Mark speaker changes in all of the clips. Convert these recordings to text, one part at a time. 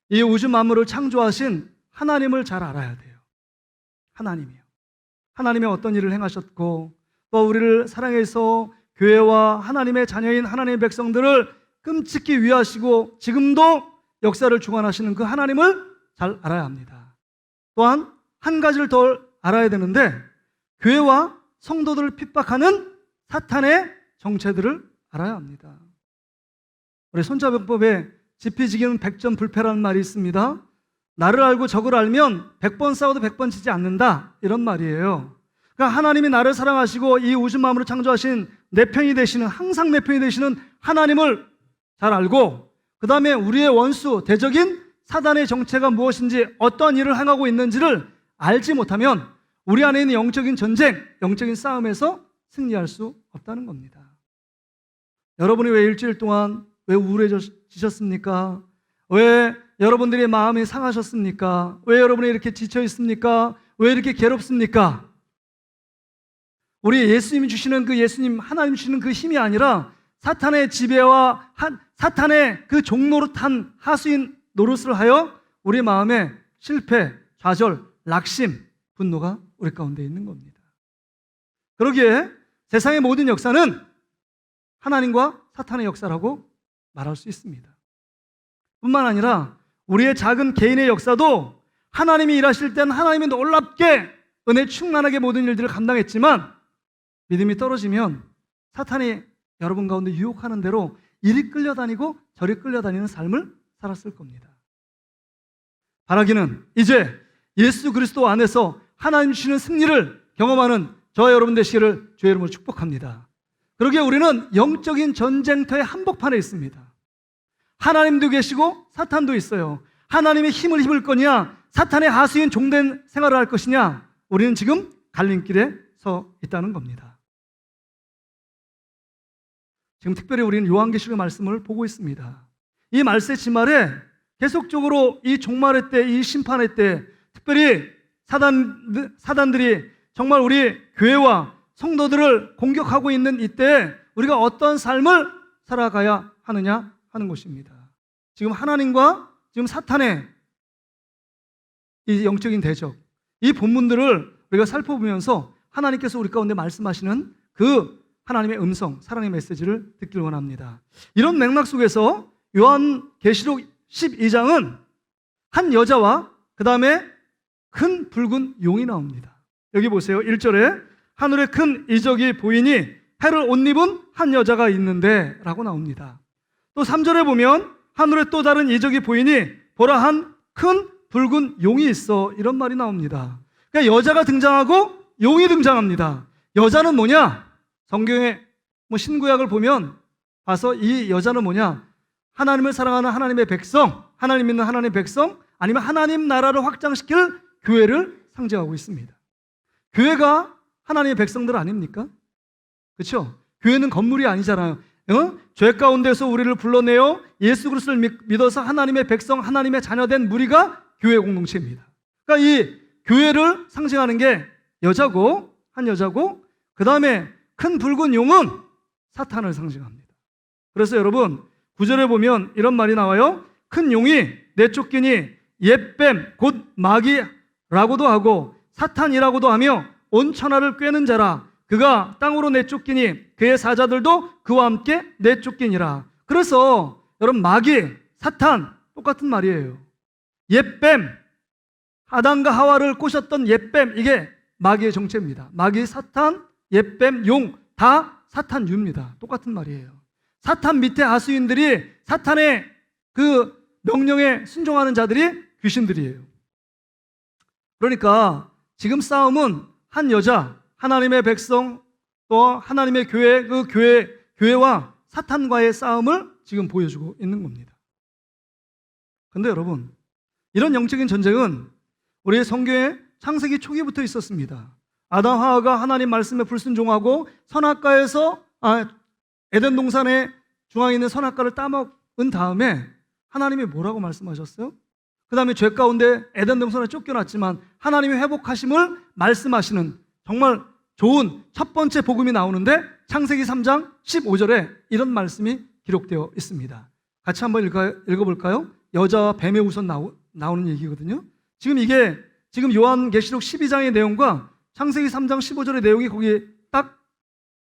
Speaker 1: 이 우주 만물을 창조하신 하나님을 잘 알아야 돼요. 하나님이요. 하나님이 어떤 일을 행하셨고 또 우리를 사랑해서 교회와 하나님의 자녀인 하나님의 백성들을 끔찍히 위하시고 지금도 역사를 주관하시는 그 하나님을 잘 알아야 합니다. 또한 한 가지를 더 알아야 되는데 교회와 성도들을 핍박하는 사탄의 정체들을 알아야 합니다. 우리 손자병법에 지피지기는 백전불패라는 말이 있습니다. 나를 알고 적을 알면 100번 싸워도 100번 지지 않는다, 이런 말이에요. 그러니까 하나님이 나를 사랑하시고 이 우주 만물을 창조하신 내 편이 되시는, 항상 내 편이 되시는 하나님을 잘 알고 그 다음에 우리의 원수, 대적인 사단의 정체가 무엇인지 어떤 일을 행하고 있는지를 알지 못하면 우리 안에 있는 영적인 전쟁, 영적인 싸움에서 승리할 수 없다는 겁니다. 여러분이 왜 일주일 동안 왜 우울해지셨습니까? 왜 여러분들의 마음이 상하셨습니까? 왜 여러분이 이렇게 지쳐 있습니까? 왜 이렇게 괴롭습니까? 우리 예수님이 주시는 그 예수님, 하나님 주시는 그 힘이 아니라 사탄의 지배와 사탄의 그 종로로 탄 하수인 노릇을 하여 우리 마음에 실패, 좌절, 낙심, 분노가 우리 가운데 있는 겁니다. 그러기에 세상의 모든 역사는 하나님과 사탄의 역사라고 말할 수 있습니다. 뿐만 아니라 우리의 작은 개인의 역사도 하나님이 일하실 때는 하나님이 놀랍게 은혜 충만하게 모든 일들을 감당했지만 믿음이 떨어지면 사탄이 여러분 가운데 유혹하는 대로 이리 끌려다니고 저리 끌려다니는 삶을 살았을 겁니다. 바라기는 이제 예수 그리스도 안에서 하나님 주시는 승리를 경험하는 저와 여러분 되시기를 주의 이름으로 축복합니다. 그러기에 우리는 영적인 전쟁터의 한복판에 있습니다. 하나님도 계시고 사탄도 있어요. 하나님의 힘을 입을 거냐, 사탄의 하수인 종된 생활을 할 것이냐, 우리는 지금 갈림길에 서 있다는 겁니다. 지금 특별히 우리는 요한계시록의 말씀을 보고 있습니다. 이 말세 지말에 계속적으로 이 종말의 때, 이 심판의 때, 특별히 사단들이 정말 우리 교회와 성도들을 공격하고 있는 이때 우리가 어떤 삶을 살아가야 하느냐 하는 것입니다. 지금 하나님과 지금 사탄의 이 영적인 대적, 이 본문들을 우리가 살펴보면서 하나님께서 우리 가운데 말씀하시는 그 하나님의 음성, 사랑의 메시지를 듣길 원합니다. 이런 맥락 속에서 요한계시록 12장은 한 여자와 그 다음에 큰 붉은 용이 나옵니다. 여기 보세요. 1절에 하늘에 큰 이적이 보이니 해를 옷 입은 한 여자가 있는데 라고 나옵니다. 또 3절에 보면 하늘에 또 다른 이적이 보이니 보라 한 큰 붉은 용이 있어, 이런 말이 나옵니다. 그러니까 여자가 등장하고 용이 등장합니다. 여자는 뭐냐? 성경의 신구약을 보면 봐서 이 여자는 뭐냐? 하나님을 사랑하는 하나님의 백성, 하나님 믿는 하나님의 백성, 아니면 하나님 나라를 확장시킬 교회를 상징하고 있습니다. 교회가 하나님의 백성들 아닙니까? 그렇죠? 교회는 건물이 아니잖아요. 죄 가운데서 우리를 불러내어 예수 그리스도를 믿어서 하나님의 백성, 하나님의 자녀된 무리가 교회 공동체입니다. 그러니까 이 교회를 상징하는 게 여자고, 한 여자고, 그 다음에 큰 붉은 용은 사탄을 상징합니다. 그래서 여러분 9절에 보면 이런 말이 나와요. 큰 용이 내쫓기니 옛뱀 곧 마귀라고도 하고 사탄이라고도 하며 온 천하를 꿰는 자라. 그가 땅으로 내쫓기니 그의 사자들도 그와 함께 내쫓기니라. 그래서 여러분 마귀, 사탄 똑같은 말이에요. 옛뱀, 아담과 하와를 꼬셨던 옛뱀, 이게 마귀의 정체입니다. 마귀, 사탄, 옛뱀, 용 다 사탄유입니다. 똑같은 말이에요. 사탄 밑에 하수인들이 사탄의 그 명령에 순종하는 자들이 귀신들이에요. 그러니까 지금 싸움은 한 여자, 하나님의 백성, 또 하나님의 교회, 그 교회와 사탄과의 싸움을 지금 보여주고 있는 겁니다. 그런데 여러분, 이런 영적인 전쟁은 우리의 성경의 창세기 초기부터 있었습니다. 아담 하와가 하나님 말씀에 불순종하고 선악과에서 에덴 동산의 중앙에 있는 선악과를 따먹은 다음에 하나님이 뭐라고 말씀하셨어요? 그 다음에 죄 가운데 에덴 동산에 쫓겨났지만 하나님의 회복하심을 말씀하시는 정말 좋은 첫 번째 복음이 나오는데 창세기 3장 15절에 이런 말씀이 기록되어 있습니다. 같이 한번 읽어볼까요? 여자와 뱀의 우선 나오는 얘기거든요. 지금 이게 지금 요한계시록 12장의 내용과 창세기 3장 15절의 내용이 거기에 딱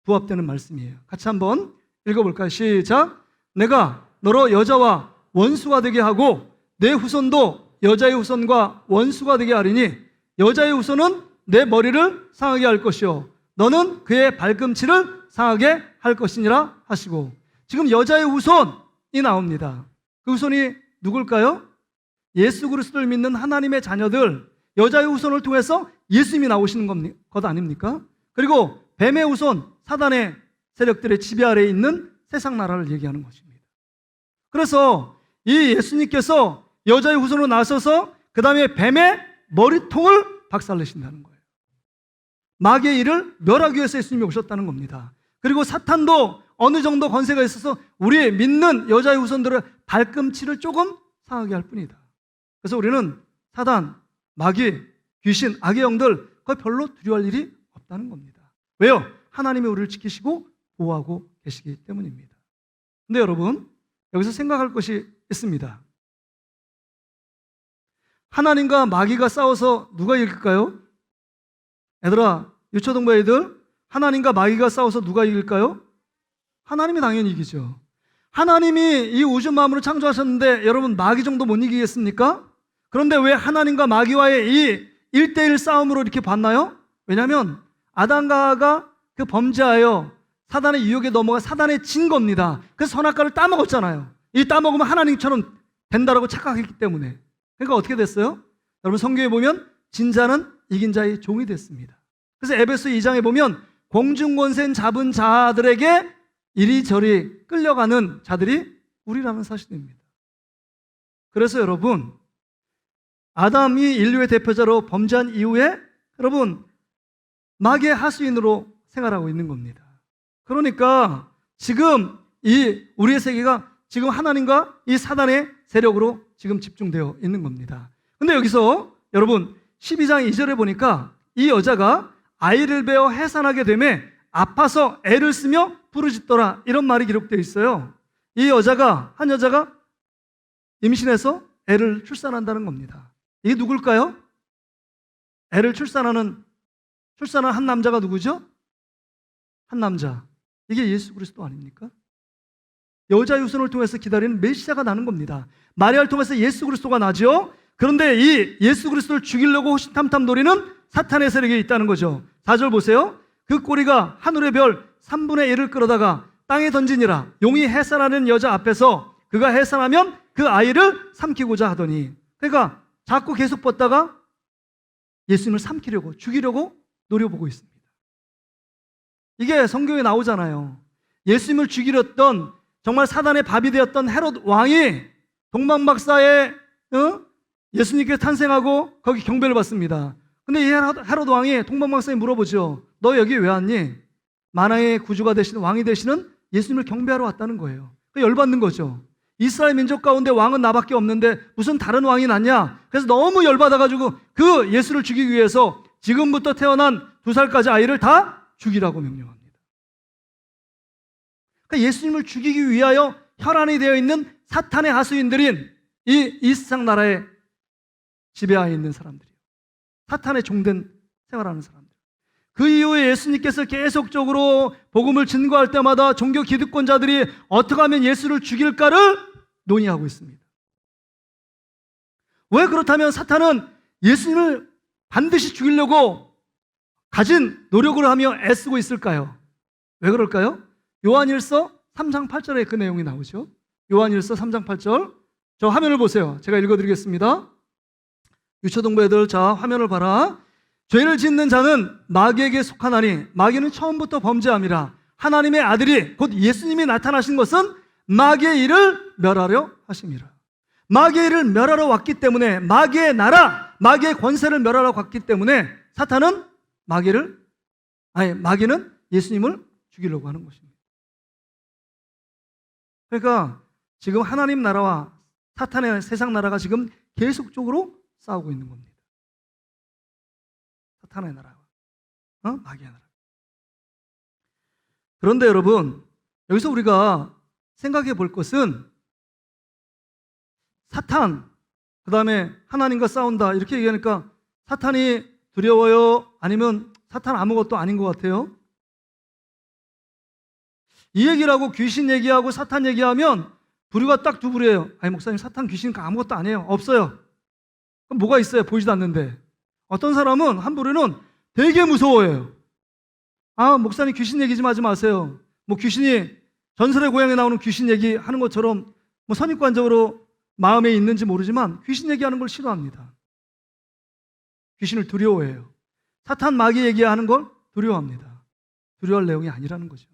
Speaker 1: 부합되는 말씀이에요. 같이 한번 읽어볼까요? 시작. 내가 너로 여자와 원수가 되게 하고 내 후손도 여자의 후손과 원수가 되게 하리니 여자의 후손은 내 머리를 상하게 할 것이요 너는 그의 발꿈치를 상하게 할 것이니라 하시고, 지금 여자의 후손이 나옵니다. 그 후손이 누굴까요? 예수 그리스도를 믿는 하나님의 자녀들, 여자의 후손을 통해서 예수님이 나오시는 것 아닙니까? 그리고 뱀의 후손, 사단의 세력들의 지배 아래에 있는 세상 나라를 얘기하는 것입니다. 그래서 이 예수님께서 여자의 후손으로 나서서 그 다음에 뱀의 머리통을 박살내신다는 거예요. 마귀의 일을 멸하기 위해서 예수님이 오셨다는 겁니다. 그리고 사탄도 어느 정도 권세가 있어서 우리 믿는 여자의 후손들의 발꿈치를 조금 상하게 할 뿐이다. 그래서 우리는 사단, 마귀, 귀신, 악의 영들 그걸 별로 두려워할 일이 없다는 겁니다. 왜요? 하나님이 우리를 지키시고 보호하고 계시기 때문입니다. 근데 여러분, 여기서 생각할 것이 있습니다. 하나님과 마귀가 싸워서 누가 이길까요? 얘들아, 유초동부 애들, 하나님과 마귀가 싸워서 누가 이길까요? 하나님이 당연히 이기죠. 하나님이 이 우주 만물을 창조하셨는데 여러분 마귀 정도 못 이기겠습니까? 그런데 왜 하나님과 마귀와의 이 1대1 싸움으로 이렇게 봤나요? 왜냐하면 아담과 하와가 그 범죄하여 사단의 유혹에 넘어가 사단에 진 겁니다. 그래서 선악과를 따먹었잖아요. 이 따먹으면 하나님처럼 된다라고 착각했기 때문에. 그러니까 어떻게 됐어요? 여러분 성경에 보면 진 자는 이긴 자의 종이 됐습니다. 그래서 에베소 2장에 보면 공중권세 잡은 자들에게 이리저리 끌려가는 자들이 우리라는 사실입니다. 그래서 여러분, 아담이 인류의 대표자로 범죄한 이후에 여러분 마귀의 하수인으로 생활하고 있는 겁니다. 그러니까 지금 이 우리의 세계가 지금 하나님과 이 사단의 세력으로 지금 집중되어 있는 겁니다. 근데 여기서 여러분 12장 2절에 보니까 이 여자가 아이를 베어 해산하게 되매 아파서 애를 쓰며 부르짖더라, 이런 말이 기록되어 있어요. 이 여자가, 한 여자가 임신해서 애를 출산한다는 겁니다. 이게 누굴까요? 애를 출산한 한 남자가 누구죠? 한 남자. 이게 예수 그리스도 아닙니까? 여자의 후손을 통해서 기다리는 메시아가 나는 겁니다. 마리아를 통해서 예수 그리스도가 나죠. 그런데 이 예수 그리스도를 죽이려고 호시탐탐 노리는 사탄의 세력이 있다는 거죠. 4절 보세요. 그 꼬리가 하늘의 별 3분의 1을 끌어다가 땅에 던지니라. 용이 해산하는 여자 앞에서 그가 해산하면 그 아이를 삼키고자 하더니, 그러니까 자꾸 계속 뻗다가 예수님을 삼키려고, 죽이려고 노려보고 있습니다. 이게 성경에 나오잖아요. 예수님을 죽이렸던 정말 사단의 밥이 되었던 헤롯 왕이 동방박사에 예수님께 탄생하고 거기 경배를 받습니다. 근데 이 헤롯 왕이 동방박사에 물어보죠. 너 여기 왜 왔니? 만왕의 구주가 되시는, 왕이 되시는 예수님을 경배하러 왔다는 거예요. 열받는 거죠. 이스라엘 민족 가운데 왕은 나밖에 없는데 무슨 다른 왕이 났냐? 그래서 너무 열받아가지고 그 예수를 죽이기 위해서 지금부터 태어난 2살까지 아이를 다 죽이라고 명령합니다. 그러니까 예수님을 죽이기 위하여 혈안이 되어 있는 사탄의 하수인들인 이 세상 나라의 지배하에 있는 사람들이에요. 사탄의 종된 생활하는 사람들. 그 이후에 예수님께서 계속적으로 복음을 증거할 때마다 종교 기득권자들이 어떻게 하면 예수를 죽일까를 논의하고 있습니다. 왜 그렇다면 사탄은 예수님을 반드시 죽이려고 가진 노력을 하며 애쓰고 있을까요? 왜 그럴까요? 요한일서 3장 8절에 그 내용이 나오죠. 요한일서 3장 8절. 저 화면을 보세요. 제가 읽어드리겠습니다. 유초동부 애들, 자 화면을 봐라. 죄를 짓는 자는 마귀에게 속하나니 마귀는 처음부터 범죄함이라. 하나님의 아들이 곧 예수님이 나타나신 것은 마귀의 일을 멸하려 하심이라. 마귀의 일을 멸하러 왔기 때문에, 마귀의 나라, 마귀의 권세를 멸하러 왔기 때문에 사탄은 마귀는 예수님을 죽이려고 하는 것입니다. 그러니까 지금 하나님 나라와 사탄의 세상 나라가 지금 계속적으로 싸우고 있는 겁니다. 사탄의 나라와 마귀의 나라. 그런데 여러분, 여기서 우리가 생각해 볼 것은 사탄, 그 다음에 하나님과 싸운다 이렇게 얘기하니까 사탄이 두려워요? 아니면 사탄 아무것도 아닌 것 같아요? 이 얘기를 하고 귀신 얘기하고 사탄 얘기하면 부류가 딱 두 부류예요. 아니 목사님, 사탄 귀신 아무것도 아니에요. 없어요. 그럼 뭐가 있어요? 보이지도 않는데. 어떤 사람은, 한 부류는 되게 무서워해요. 아, 목사님 귀신 얘기 좀 하지 마세요. 뭐 귀신이 전설의 고향에 나오는 귀신 얘기하는 것처럼 뭐 선입관적으로 마음에 있는지 모르지만 귀신 얘기하는 걸 싫어합니다. 귀신을 두려워해요. 사탄 마귀 얘기하는 걸 두려워합니다. 두려워할 내용이 아니라는 거죠.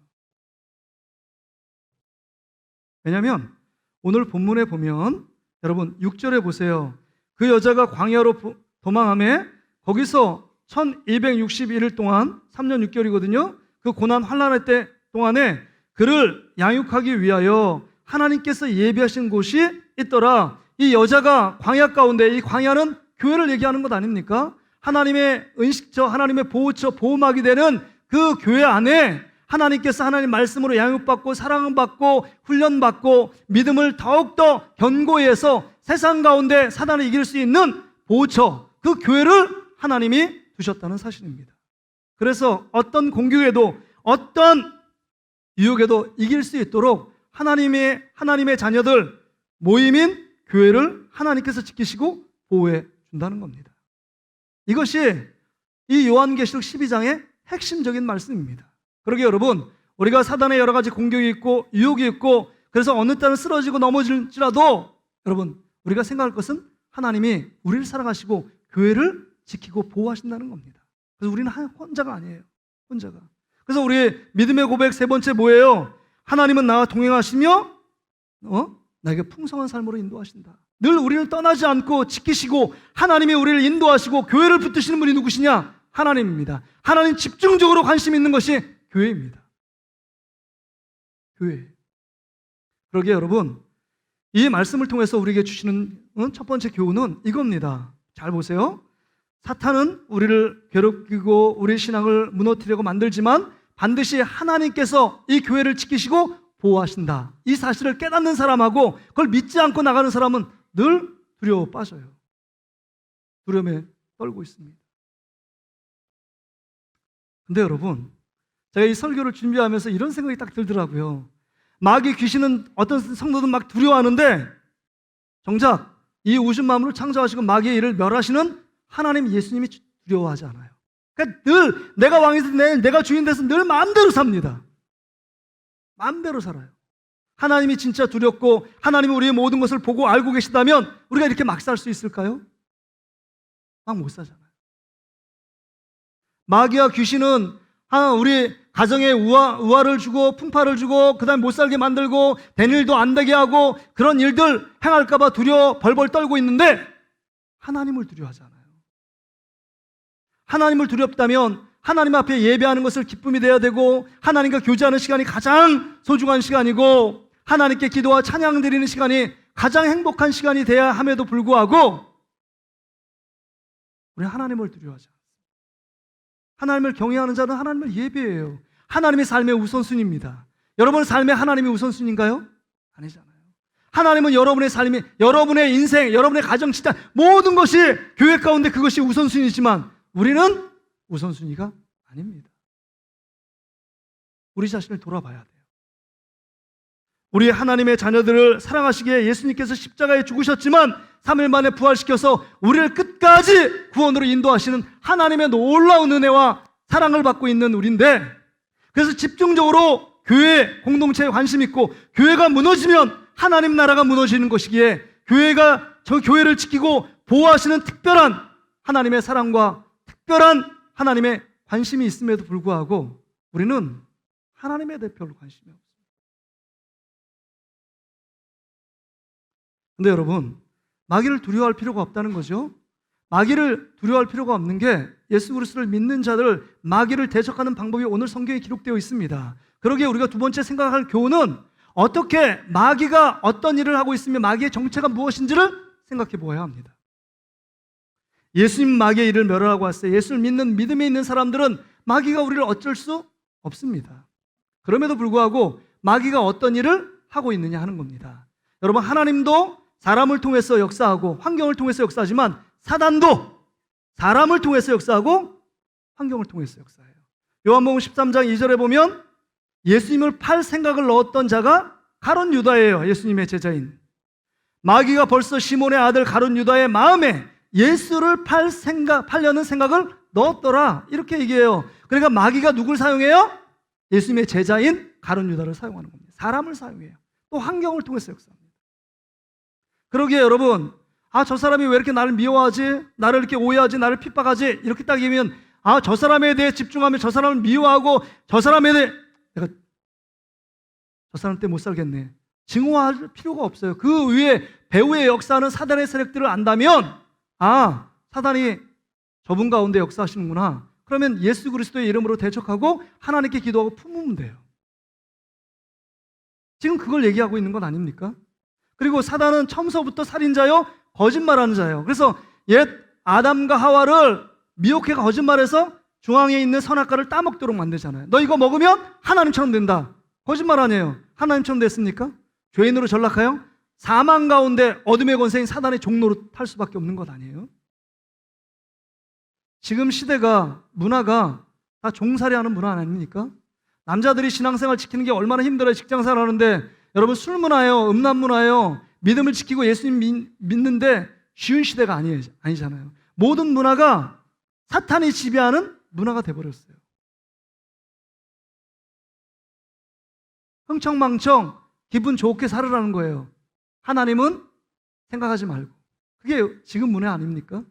Speaker 1: 왜냐하면 오늘 본문에 보면 여러분 6절에 보세요. 그 여자가 광야로 도망하며 거기서 1261일 동안 3년 6개월이거든요. 그 고난 환난의 때 동안에 그를 양육하기 위하여 하나님께서 예비하신 곳이 있더라. 이 여자가 광야 가운데, 이 광야는 교회를 얘기하는 것 아닙니까? 하나님의 은식처, 하나님의 보호처, 보호막이 되는 그 교회 안에 하나님께서 하나님 말씀으로 양육받고 사랑받고 훈련받고 믿음을 더욱더 견고히 해서 세상 가운데 사단을 이길 수 있는 보호처, 그 교회를 하나님이 두셨다는 사실입니다. 그래서 어떤 공격에도 어떤 유혹에도 이길 수 있도록 하나님의 자녀들 모임인 교회를 하나님께서 지키시고 보호해 준다는 겁니다. 이것이 이 요한계시록 12장의 핵심적인 말씀입니다. 그러게 여러분, 우리가 사단의 여러 가지 공격이 있고 유혹이 있고 그래서 어느 때는 쓰러지고 넘어질지라도 여러분, 우리가 생각할 것은 하나님이 우리를 사랑하시고 교회를 지키고 보호하신다는 겁니다. 그래서 우리는 혼자가 아니에요. 혼자가. 그래서 우리 믿음의 고백 세 번째 뭐예요? 하나님은 나와 동행하시며 나에게 풍성한 삶으로 인도하신다. 늘 우리를 떠나지 않고 지키시고 하나님이 우리를 인도하시고 교회를 붙드시는 분이 누구시냐? 하나님입니다. 하나님 집중적으로 관심 있는 것이 교회입니다. 교회. 그러기에 여러분, 이 말씀을 통해서 우리에게 주시는 첫 번째 교훈은 이겁니다. 잘 보세요. 사탄은 우리를 괴롭히고 우리 신앙을 무너뜨리려고 만들지만 반드시 하나님께서 이 교회를 지키시고 보호하신다. 이 사실을 깨닫는 사람하고 그걸 믿지 않고 나가는 사람은 늘 두려워 빠져요. 두려움에 떨고 있습니다. 근데 여러분, 제가 이 설교를 준비하면서 이런 생각이 딱 들더라고요. 마귀 귀신은 어떤 성도들은 막 두려워하는데 정작 이 우신 마음으로 창조하시고 마귀의 일을 멸하시는 하나님 예수님이 두려워하지 않아요. 그러니까 늘 내가 왕이 돼서 내가 주인 돼서 늘 마음대로 삽니다. 마음대로 살아요. 하나님이 진짜 두렵고 하나님이 우리의 모든 것을 보고 알고 계시다면 우리가 이렇게 막 살 수 있을까요? 막 못 사잖아요. 마귀와 귀신은 우리 가정에 우화를 주고 풍파를 주고 그 다음에 못 살게 만들고 된 일도 안 되게 하고 그런 일들 행할까 봐 두려워 벌벌 떨고 있는데 하나님을 두려워하지 않아요. 하나님을 두렵다면 하나님 앞에 예배하는 것을 기쁨이 되어야 되고 하나님과 교제하는 시간이 가장 소중한 시간이고 하나님께 기도와 찬양 드리는 시간이 가장 행복한 시간이 되어야 함에도 불구하고 우리 하나님을 두려워하지 않아요. 하나님을 경외하는 자는 하나님을 예배해요. 하나님의 삶의 우선순위입니다. 여러분의 삶에 하나님이 우선순위인가요? 아니잖아요. 하나님은 여러분의 삶이, 여러분의 인생, 여러분의 가정, 직장 모든 것이 교회 가운데 그것이 우선순위지만 우리는 우선순위가 아닙니다. 우리 자신을 돌아봐야 돼요. 우리 하나님의 자녀들을 사랑하시기에 예수님께서 십자가에 죽으셨지만 3일 만에 부활시켜서 우리를 끝까지 구원으로 인도하시는 하나님의 놀라운 은혜와 사랑을 받고 있는 우리인데 그래서 집중적으로 교회 공동체에 관심 있고 교회가 무너지면 하나님 나라가 무너지는 것이기에 교회가 저 교회를 지키고 보호하시는 특별한 하나님의 사랑과 특별한 하나님의 관심이 있음에도 불구하고 우리는 하나님의 대표로 관심이 없어요. 근데 여러분, 마귀를 두려워할 필요가 없다는 거죠. 마귀를 두려워할 필요가 없는 게 예수 그리스도를 믿는 자들 마귀를 대적하는 방법이 오늘 성경에 기록되어 있습니다. 그러기에 우리가 두 번째 생각할 교훈은 어떻게 마귀가 어떤 일을 하고 있으며 마귀의 정체가 무엇인지를 생각해 보아야 합니다. 예수님 마귀의 일을 멸하라고 하세요. 예수를 믿는 믿음에 있는 사람들은 마귀가 우리를 어쩔 수 없습니다. 그럼에도 불구하고 마귀가 어떤 일을 하고 있느냐 하는 겁니다. 여러분, 하나님도 사람을 통해서 역사하고 환경을 통해서 역사하지만 사단도 사람을 통해서 역사하고 환경을 통해서 역사해요. 요한복음 13장 2절에 보면 예수님을 팔 생각을 넣었던 자가 가룟 유다예요. 예수님의 제자인. 마귀가 벌써 시몬의 아들 가룟 유다의 마음에 예수를 팔려는 생각을 넣었더라. 이렇게 얘기해요. 그러니까 마귀가 누굴 사용해요? 예수님의 제자인 가룟 유다를 사용하는 겁니다. 사람을 사용해요. 또 환경을 통해서 역사합니다. 그러기에 여러분, 저 사람이 왜 이렇게 나를 미워하지? 나를 이렇게 오해하지? 나를 핍박하지? 이렇게 딱 얘기하면 저 사람에 대해 집중하면 저 사람을 미워하고 저 사람에 대해 내가 저 사람 때문에 못 살겠네. 증오할 필요가 없어요. 그 위에 배후의 역사하는 사단의 세력들을 안다면 사단이 저분 가운데 역사하시는구나. 그러면 예수 그리스도의 이름으로 대적하고 하나님께 기도하고 품으면 돼요. 지금 그걸 얘기하고 있는 건 아닙니까? 그리고 사단은 처음서부터 살인자요, 거짓말하는 자예요. 그래서 옛 아담과 하와를 미혹해 거짓말해서 중앙에 있는 선악과를 따먹도록 만들잖아요. 너 이거 먹으면 하나님처럼 된다. 거짓말 아니에요. 하나님처럼 됐습니까? 죄인으로 전락하여 사망 가운데 어둠의 권세인 사단의 종로로 탈 수밖에 없는 것 아니에요? 지금 시대가, 문화가 다 종살이하는 문화 아닙니까? 남자들이 신앙생활 지키는 게 얼마나 힘들어요. 직장생활 하는데 여러분, 술 문화예요, 음란 문화예요. 믿음을 지키고 예수님 믿는데 쉬운 시대가 아니잖아요. 모든 문화가 사탄이 지배하는 문화가 돼버렸어요. 흥청망청 기분 좋게 살으라는 거예요. 하나님은 생각하지 말고. 그게 지금 문화 아닙니까?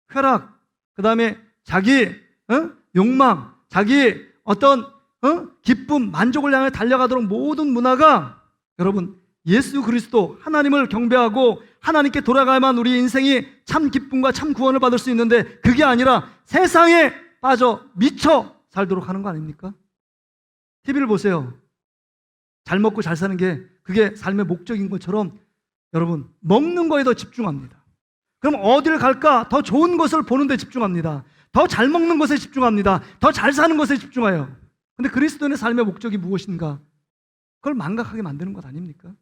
Speaker 1: 쾌락, 그 다음에 자기 욕망, 자기 어떤 기쁨, 만족을 향해 달려가도록 모든 문화가 여러분, 예수 그리스도 하나님을 경배하고 하나님께 돌아가야만 우리 인생이 참 기쁨과 참 구원을 받을 수 있는데 그게 아니라 세상에 빠져 미쳐 살도록 하는 거 아닙니까? TV를 보세요. 잘 먹고 잘 사는 게 그게 삶의 목적인 것처럼 여러분, 먹는 거에 더 집중합니다. 그럼 어딜 갈까? 더 좋은 것을 보는 데 집중합니다. 더 잘 먹는 것에 집중합니다. 더 잘 사는 것에 집중해요. 근데 그리스도인의 삶의 목적이 무엇인가? 그걸 망각하게 만드는 것 아닙니까?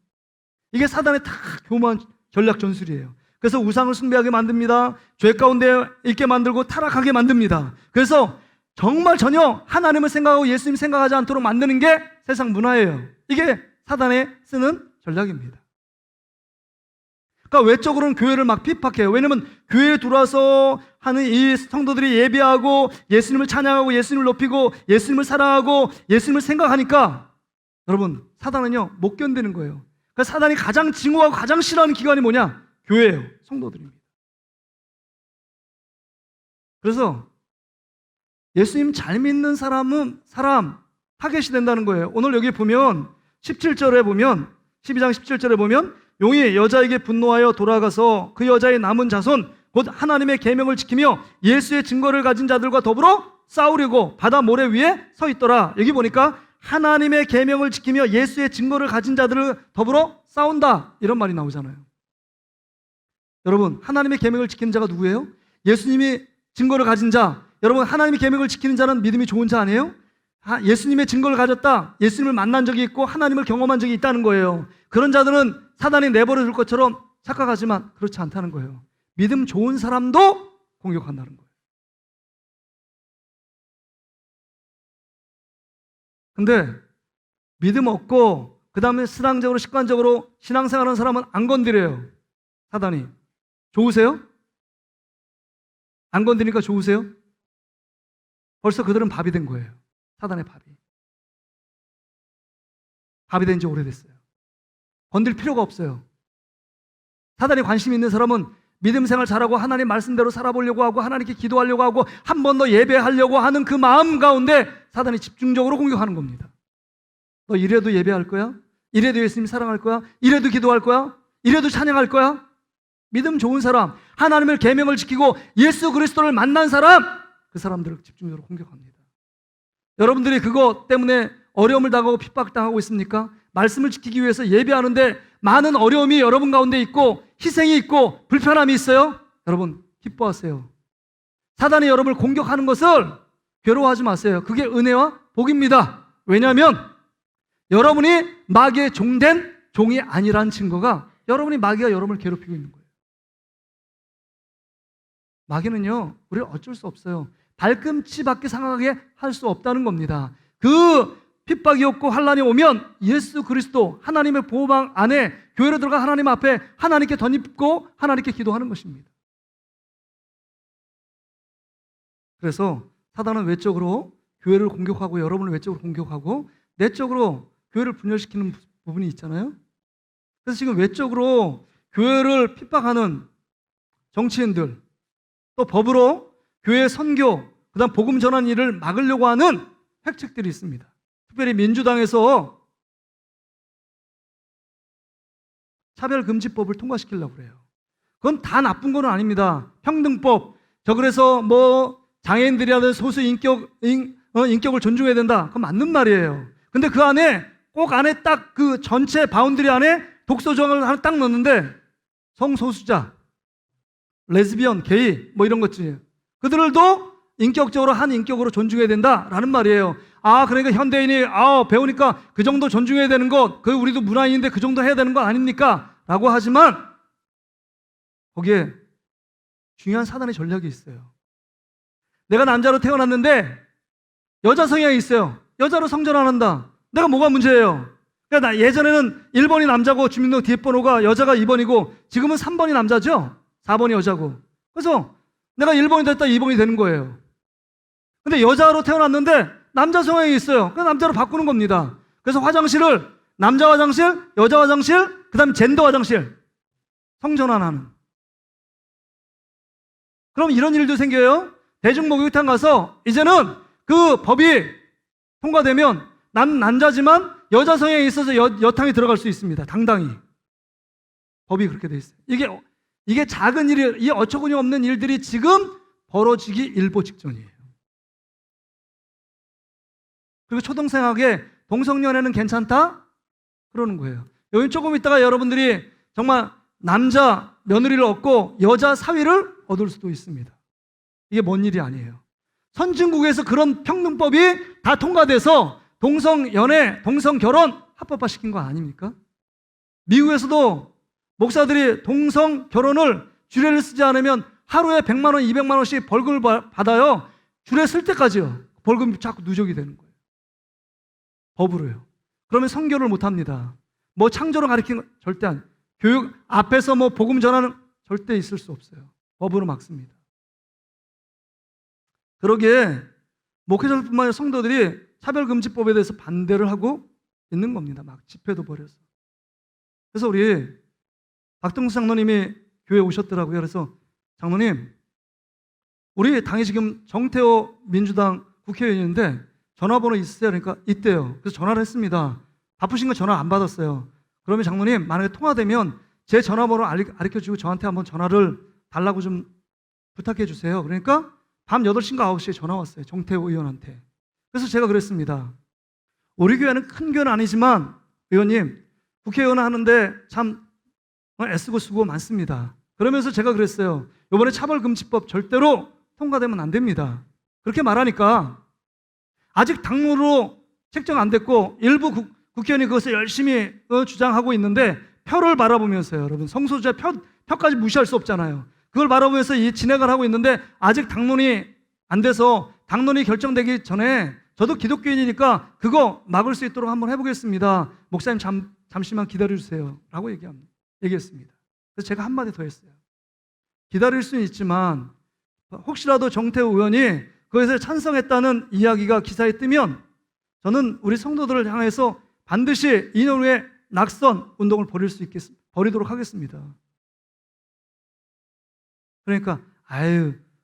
Speaker 1: 이게 사단의 다 교묘한 전략 전술이에요. 그래서 우상을 숭배하게 만듭니다. 죄 가운데 있게 만들고 타락하게 만듭니다. 그래서 정말 전혀 하나님을 생각하고 예수님 생각하지 않도록 만드는 게 세상 문화예요. 이게 사단의 쓰는 전략입니다. 그러니까 외적으로는 교회를 막 핍박해요. 왜냐하면 교회에 들어와서 하는 이 성도들이 예배하고 예수님을 찬양하고 예수님을 높이고 예수님을 사랑하고 예수님을 생각하니까 여러분, 사단은요 못 견디는 거예요. 그러니까 사단이 가장 증오하고 가장 싫어하는 기관이 뭐냐? 교회예요. 성도들입니다. 그래서 예수님 잘 믿는 사람 타겟이 된다는 거예요. 오늘 여기 보면 17절에 보면 12장 17절에 보면 용이 여자에게 분노하여 돌아가서 그 여자의 남은 자손 곧 하나님의 계명을 지키며 예수의 증거를 가진 자들과 더불어 싸우려고 바다 모래 위에 서 있더라. 여기 보니까 하나님의 계명을 지키며 예수의 증거를 가진 자들을 더불어 싸운다, 이런 말이 나오잖아요. 여러분, 하나님의 계명을 지키는 자가 누구예요? 예수님이 증거를 가진 자. 여러분, 하나님의 계명을 지키는 자는 믿음이 좋은 자 아니에요? 예수님의 증거를 가졌다, 예수님을 만난 적이 있고 하나님을 경험한 적이 있다는 거예요. 그런 자들은 사단이 내버려 둘 것처럼 착각하지만 그렇지 않다는 거예요. 믿음 좋은 사람도 공격한다는 거예요. 근데 믿음 없고 그 다음에 신앙적으로 습관적으로 신앙생활하는 사람은 안 건드려요. 사단이. 좋으세요? 안 건드리니까 좋으세요? 벌써 그들은 밥이 된 거예요. 사단의 밥이 된 지 오래됐어요. 건들 필요가 없어요. 사단에 관심 있는 사람은 믿음 생활 잘하고 하나님 말씀대로 살아보려고 하고 하나님께 기도하려고 하고 한 번 더 예배하려고 하는 그 마음 가운데 사단이 집중적으로 공격하는 겁니다. 너 이래도 예배할 거야? 이래도 예수님 사랑할 거야? 이래도 기도할 거야? 이래도 찬양할 거야? 믿음 좋은 사람, 하나님의 계명을 지키고 예수 그리스도를 만난 사람, 그 사람들을 집중적으로 공격합니다. 여러분들이 그거 때문에 어려움을 당하고 핍박당하고 있습니까? 말씀을 지키기 위해서 예배하는데 많은 어려움이 여러분 가운데 있고 희생이 있고 불편함이 있어요? 여러분, 기뻐하세요. 사단이 여러분을 공격하는 것을 괴로워하지 마세요. 그게 은혜와 복입니다. 왜냐하면 여러분이 마귀의 종된 종이 아니라는 증거가 여러분이 마귀가 여러분을 괴롭히고 있는 거예요. 마귀는요, 우리를 어쩔 수 없어요. 발꿈치밖에 상하게 할 수 없다는 겁니다. 그 핍박이 없고 환난이 오면 예수 그리스도 하나님의 보호망 안에 교회로 들어가 하나님 앞에 하나님께 덧입고 하나님께 기도하는 것입니다. 그래서 사단은 외적으로 교회를 공격하고 여러분을 외적으로 공격하고 내적으로 교회를 분열시키는 부분이 있잖아요. 그래서 지금 외적으로 교회를 핍박하는 정치인들, 또 법으로 교회 선교, 그다음 복음 전환 일을 막으려고 하는 획책들이 있습니다. 특별히 민주당에서 차별금지법을 통과시키려고 그래요. 그건 다 나쁜 건 아닙니다. 평등법, 그래서 장애인들이라든 소수 인격을 존중해야 된다. 그건 맞는 말이에요. 근데 그 안에 꼭 안에 딱 그 전체 바운드리 안에 독소 조항을 하나 딱 넣는데 성소수자, 레즈비언, 게이 이런 것들 그들도 인격적으로 한 인격으로 존중해야 된다라는 말이에요. 그러니까 현대인이 배우니까 그 정도 존중해야 되는 것, 그 우리도 문화인인데 그 정도 해야 되는 거 아닙니까? 라고 하지만 거기에 중요한 사단의 전략이 있어요. 내가 남자로 태어났는데 여자 성향이 있어요. 여자로 성전 안 한다. 내가 뭐가 문제예요? 그러니까 예전에는 1번이 남자고 주민등록 뒷번호가 여자가 2번이고 지금은 3번이 남자죠? 4번이 여자고. 그래서 내가 1번이 됐다 2번이 되는 거예요. 근데 여자로 태어났는데 남자 성향이 있어요. 그래서 남자로 바꾸는 겁니다. 그래서 화장실을 남자 화장실, 여자 화장실, 그 다음에 젠더 화장실 성전환하는. 그럼 이런 일도 생겨요. 대중목욕탕 가서 이제는 그 법이 통과되면 남자지만 여자 성향이 있어서 여탕에 들어갈 수 있습니다. 당당히. 법이 그렇게 돼 있어요. 이게 작은 일이, 이 어처구니 없는 일들이 지금 벌어지기 일보 직전이에요. 그리고 초등생에게 동성연애는 괜찮다? 그러는 거예요. 여기 조금 있다가 여러분들이 정말 남자 며느리를 얻고 여자 사위를 얻을 수도 있습니다. 이게 뭔 일이 아니에요. 선진국에서 그런 평등법이 다 통과돼서 동성연애, 동성결혼 합법화 시킨 거 아닙니까? 미국에서도 목사들이 동성결혼을 주례를 쓰지 않으면 하루에 100만 원, 200만 원씩 벌금을 받아요. 주례 쓸 때까지요. 벌금이 자꾸 누적이 되는 거예요. 법으로요. 그러면 성교를 못 합니다. 창조를 가리키는 건 절대 안. 교육 앞에서 복음 전하는 절대 있을 수 없어요. 법으로 막습니다. 그러기에 목회자들뿐만 아니라 성도들이 차별금지법에 대해서 반대를 하고 있는 겁니다. 막 집회도 벌여서. 그래서 우리 박동수 장로님이 교회에 오셨더라고요. 그래서 장로님, 우리 당이 지금 정태호 민주당 국회의원인데 전화번호 있으세요? 그러니까 있대요. 그래서 전화를 했습니다. 바쁘신 거 전화 안 받았어요. 그러면 장로님, 만약에 통화되면 제 전화번호 알려주고 저한테 한번 전화를 달라고 좀 부탁해 주세요. 그러니까 밤 8시인가 9시에 전화 왔어요. 정태호 의원한테. 그래서 제가 그랬습니다. 우리 교회는 큰 교회는 아니지만 의원님, 국회의원 하는데 참 애쓰고 수고 많습니다. 그러면서 제가 그랬어요. 이번에 차별금지법 절대로 통과되면 안 됩니다. 그렇게 말하니까 아직 당론으로 책정 안 됐고 일부 국회의원이 그것을 열심히 주장하고 있는데 표를 바라보면서요. 여러분, 성소수자 표까지 무시할 수 없잖아요. 그걸 바라보면서 진행을 하고 있는데 아직 당론이 안 돼서 당론이 결정되기 전에 저도 기독교인이니까 그거 막을 수 있도록 한번 해보겠습니다. 목사님 잠시만 기다려주세요. 라고 얘기했습니다. 그래서 제가 한마디 더 했어요. 기다릴 수는 있지만 혹시라도 정태호 의원이 그것에 찬성했다는 이야기가 기사에 뜨면 저는 우리 성도들을 향해서 반드시 2년 후에 낙선 운동을 벌이도록 하겠습니다. 그러니까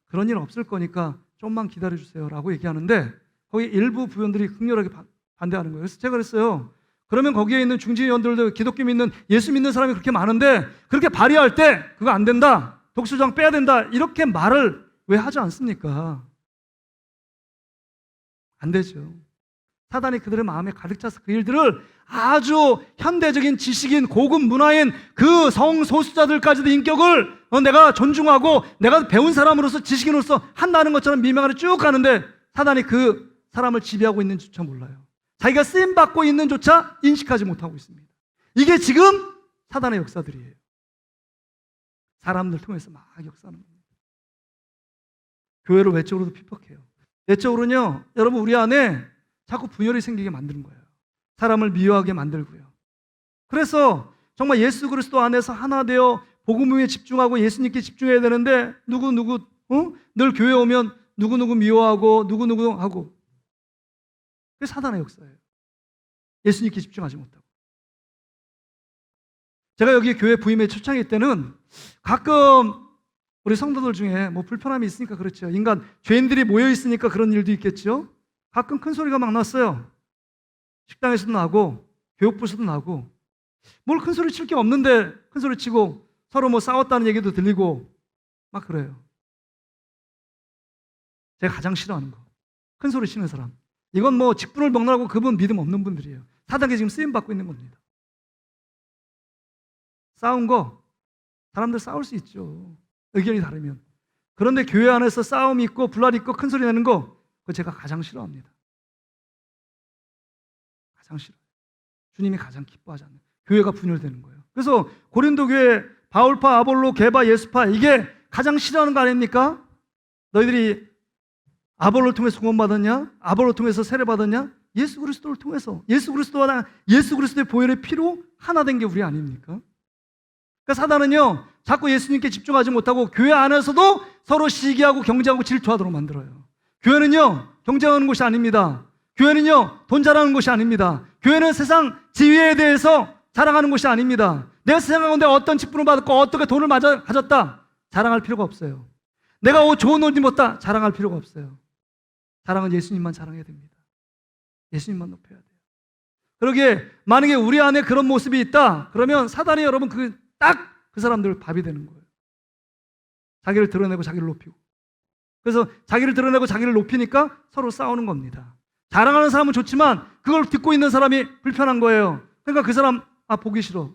Speaker 1: 그런 일은 없을 거니까 좀만 기다려주세요 라고 얘기하는데 거기 일부 부원들이 극렬하게 반대하는 거예요. 그래서 제가 그랬어요. 그러면 거기에 있는 중진위원들도 기독교 믿는 예수 믿는 사람이 그렇게 많은데 그렇게 발의할 때 그거 안 된다, 독소장 빼야 된다 이렇게 말을 왜 하지 않습니까? 안 되죠. 사단이 그들의 마음에 가득 차서 그 일들을 아주 현대적인 지식인, 고급 문화인 그 성소수자들까지도 인격을 내가 존중하고 내가 배운 사람으로서 지식인으로서 한다는 것처럼 미명하게 쭉 가는데 사단이 그 사람을 지배하고 있는지조차 몰라요. 자기가 쓰임받고 있는 조차 인식하지 못하고 있습니다. 이게 지금 사단의 역사들이에요. 사람들 통해서 막 역사하는 겁니다. 교회를 외적으로도 핍박해요. 내적으로는요, 여러분 우리 안에 자꾸 분열이 생기게 만드는 거예요. 사람을 미워하게 만들고요. 그래서 정말 예수 그리스도 안에서 하나 되어 복음에 집중하고 예수님께 집중해야 되는데 늘 교회 오면 누구누구 미워하고 누구누구 하고, 그게 사단의 역사예요. 예수님께 집중하지 못하고. 제가 여기 교회 부임에 초창기 때는 가끔 우리 성도들 중에 뭐 불편함이 있으니까 그렇죠. 인간 죄인들이 모여 있으니까 그런 일도 있겠죠. 가끔 큰 소리가 막 났어요. 식당에서도 나고 교육부에서도 나고, 뭘 큰 소리 칠 게 없는데 큰 소리 치고 서로 뭐 싸웠다는 얘기도 들리고 막 그래요. 제가 가장 싫어하는 거, 큰 소리 치는 사람. 이건 뭐 직분을 먹느라고 그분 믿음 없는 분들이에요. 사단에 지금 쓰임 받고 있는 겁니다. 싸운 거, 사람들 싸울 수 있죠. 의견이 다르면. 그런데 교회 안에서 싸움이 있고 불화이 있고 큰 소리 내는 거, 그거 제가 가장 싫어합니다. 가장 싫어요. 주님이 가장 기뻐하지 않는, 교회가 분열되는 거예요. 그래서 고린도 교회 바울파, 아볼로, 게바, 예수파, 이게 가장 싫어하는 거 아닙니까? 너희들이 아볼로를 통해서 구원받았냐? 아볼로를 통해서 세례받았냐? 예수 그리스도를 통해서, 예수 그리스도의 보혈의 피로 하나 된 게 우리 아닙니까? 그러니까 사단은요, 자꾸 예수님께 집중하지 못하고 교회 안에서도 서로 시기하고 경쟁하고 질투하도록 만들어요. 교회는요, 경쟁하는 곳이 아닙니다. 교회는요, 돈 자랑하는 곳이 아닙니다. 교회는 세상 지위에 대해서 자랑하는 곳이 아닙니다. 내가 세상 가운데 어떤 직분을 받았고 어떻게 돈을 가졌다, 자랑할 필요가 없어요. 내가 좋은 옷 입었다, 자랑할 필요가 없어요. 자랑은 예수님만 자랑해야 됩니다. 예수님만 높여야 돼요. 그러기에 만약에 우리 안에 그런 모습이 있다, 그러면 사단이 여러분 딱 그 사람들 밥이 되는 거예요. 자기를 드러내고 자기를 높이고. 그래서 자기를 드러내고 자기를 높이니까 서로 싸우는 겁니다. 자랑하는 사람은 좋지만 그걸 듣고 있는 사람이 불편한 거예요. 그러니까 그 사람 보기 싫어.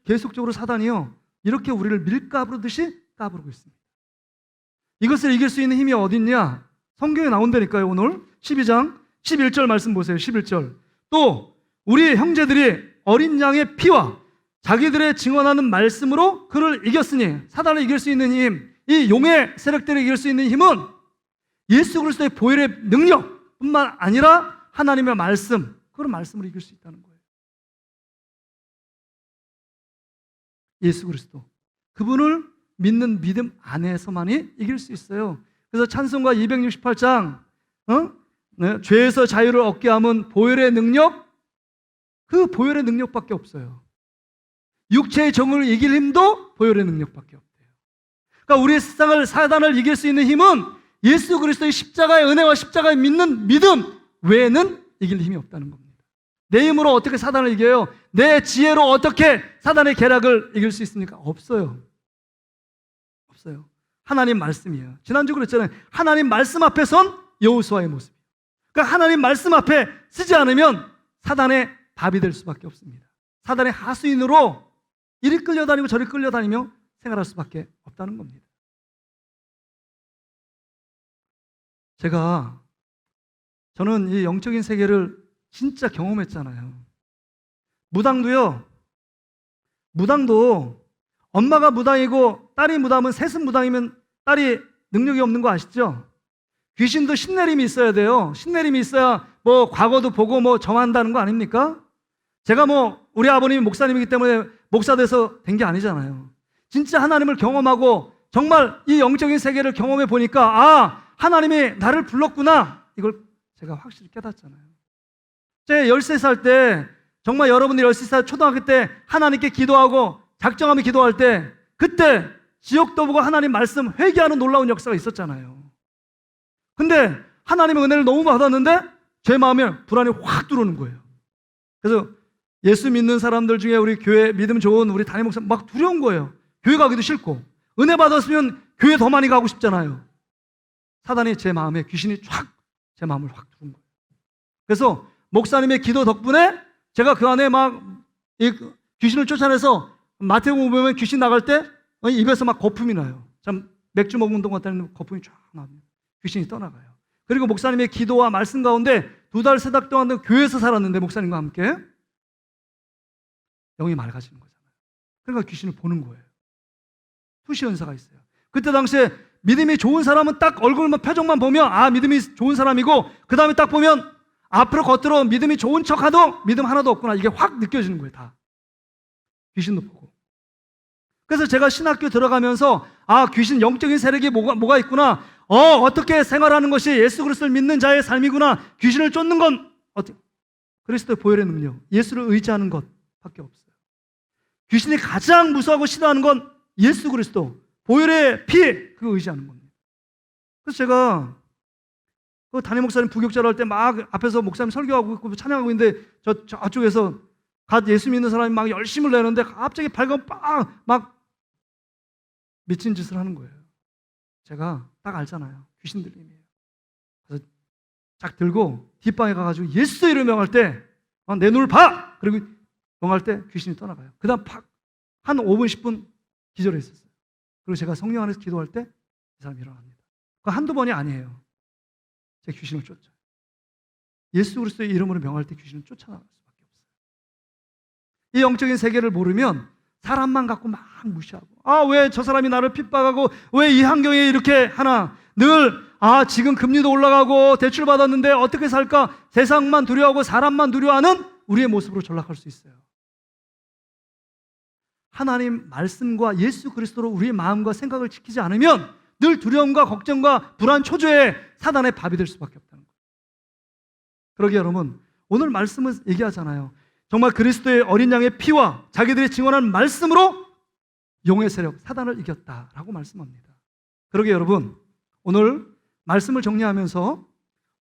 Speaker 1: 계속적으로 사단이요, 이렇게 우리를 밀가부르듯이 까부르고 있습니다. 이것을 이길 수 있는 힘이 어딨냐? 성경에 나온다니까요. 오늘 12장 11절 말씀 보세요. 11절. 또 우리 형제들이 어린 양의 피와 자기들의 증언하는 말씀으로 그를 이겼으니, 사단을 이길 수 있는 힘, 이 용의 세력들을 이길 수 있는 힘은 예수 그리스도의 보혈의 능력뿐만 아니라 하나님의 말씀, 그런 말씀으로 이길 수 있다는 거예요. 예수 그리스도, 그분을 믿는 믿음 안에서만이 이길 수 있어요. 그래서 찬송가 268장 죄에서 자유를 얻게 함은 보혈의 능력, 그 보혈의 능력밖에 없어요. 육체의 정을 이길 힘도 보혈의 능력밖에 없대요. 그러니까 우리의 세상을, 사단을 이길 수 있는 힘은 예수 그리스도의 십자가의 은혜와 십자가의 믿는 믿음 외에는 이길 힘이 없다는 겁니다. 내 힘으로 어떻게 사단을 이겨요? 내 지혜로 어떻게 사단의 계략을 이길 수 있습니까? 없어요. 없어요. 하나님 말씀이에요. 지난주 그랬잖아요. 하나님 말씀 앞에 선 여호수아의 모습. 그러니까 하나님 말씀 앞에 쓰지 않으면 사단의 밥이 될 수밖에 없습니다. 사단의 하수인으로 이리 끌려다니고 저리 끌려다니며 생활할 수밖에 없다는 겁니다. 저는 이 영적인 세계를 진짜 경험했잖아요. 무당도 엄마가 무당이고 딸이 무당이면, 셋은 무당이면 딸이 능력이 없는 거 아시죠? 귀신도 신내림이 있어야 돼요. 신내림이 있어야 뭐 과거도 보고 뭐 정한다는 거 아닙니까? 제가 뭐 우리 아버님이 목사님이기 때문에 목사 돼서 된 게 아니잖아요. 진짜 하나님을 경험하고 정말 이 영적인 세계를 경험해 보니까 하나님이 나를 불렀구나, 이걸 제가 확실히 깨닫잖아요. 제 13살 때, 정말 여러분들이 13살 초등학교 때 하나님께 기도하고 작정하며 기도할 때, 그때 지옥도 보고 하나님 말씀 회개하는 놀라운 역사가 있었잖아요. 근데 하나님의 은혜를 너무 받았는데 제 마음에 불안이 확 들어오는 거예요. 그래서 예수 믿는 사람들 중에 우리 교회 믿음 좋은 우리 담임 목사 막 두려운 거예요. 교회 가기도 싫고, 은혜 받았으면 교회 더 많이 가고 싶잖아요. 사단이 제 마음에, 귀신이 쫙 제 마음을 확 들어온 거예요. 그래서 목사님의 기도 덕분에 제가 그 안에 막 이 귀신을 쫓아내서, 마태복음 보면 귀신 나갈 때 입에서 막 거품이 나요. 참 맥주 먹는 동안 따는 거품이 쫙 나옵니다. 귀신이 떠나가요. 그리고 목사님의 기도와 말씀 가운데 2달, 3달 동안 교회에서 살았는데 목사님과 함께 영이 맑아지는 거잖아요. 그러니까 귀신을 보는 거예요. 투시 현사가 있어요. 그때 당시에 믿음이 좋은 사람은 딱 얼굴만 표정만 보면 아 믿음이 좋은 사람이고 그 다음에 딱 보면 앞으로 겉으로 믿음이 좋은 척하도 믿음 하나도 없구나 이게 확 느껴지는 거예요. 다 귀신도 보고. 그래서 제가 신학교 들어가면서 아 귀신 영적인 세력이 뭐가 있구나 어떻게 생활하는 것이 예수 그리스도를 믿는 자의 삶이구나. 귀신을 쫓는 건 어떻게 그리스도의 보혈의 능력 예수를 의지하는 것밖에 없어요. 귀신이 가장 무서워하고 싫어하는 건 예수 그리스도 보혈의 피 그거 의지하는 겁니다. 그래서 제가 그 담임 목사님 부격자로 할 때 막 앞에서 목사님 설교하고 있고 찬양하고 있는데 저쪽에서 갓 예수 믿는 사람이 막 열심을 내는데 갑자기 발광 막 미친 짓을 하는 거예요. 제가 딱 알잖아요. 귀신 들림이에요. 그래서 쫙 들고 뒷방에 가가지고 예수 이름 명할 때 내 눈을 봐! 그리고 명할 때 귀신이 떠나가요. 그 다음 한 5분 10분 기절해 있었어요. 그리고 제가 성령 안에서 기도할 때 이 사람이 일어납니다. 그 한두 번이 아니에요. 제가 귀신을 쫓죠. 예수 그리스도의 이름으로 명할 때 귀신을 쫓아나갈 수밖에 없어요. 이 영적인 세계를 모르면 사람만 갖고 막 무시하고 아 왜 저 사람이 나를 핍박하고 왜 이 환경에 이렇게 하나 늘 지금 금리도 올라가고 대출 받았는데 어떻게 살까 세상만 두려워하고 사람만 두려워하는 우리의 모습으로 전락할 수 있어요. 하나님 말씀과 예수 그리스도로 우리의 마음과 생각을 지키지 않으면 늘 두려움과 걱정과 불안 초조에 사단의 밥이 될 수밖에 없다는 거예요. 그러기에 여러분 오늘 말씀은 얘기하잖아요. 정말 그리스도의 어린 양의 피와 자기들이 증언한 말씀으로 용의 세력 사단을 이겼다라고 말씀합니다. 그러기에 여러분 오늘 말씀을 정리하면서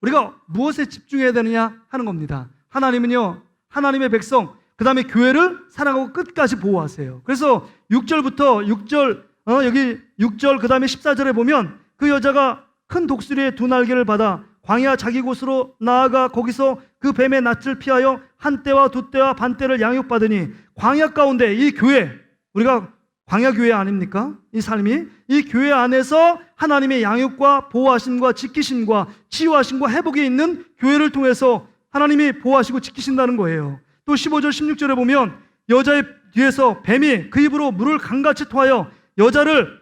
Speaker 1: 우리가 무엇에 집중해야 되느냐 하는 겁니다. 하나님은요 하나님의 백성 그 다음에 교회를 사랑하고 끝까지 보호하세요. 그래서 6절부터 6절 여기 6절 그 다음에 14절에 보면 그 여자가 큰 독수리의 2날개를 받아 광야 자기 곳으로 나아가 거기서 그 뱀의 낯을 피하여 한 때와 2때와 반 때를 양육받으니 광야 가운데 이 교회 우리가 광야 교회 아닙니까? 이 삶이 이 교회 안에서 하나님의 양육과 보호하심과 지키심과 치유하심과 회복이 있는 교회를 통해서 하나님이 보호하시고 지키신다는 거예요. 또 15절 16절에 보면 여자의 뒤에서 뱀이 그 입으로 물을 강같이 토하여 여자를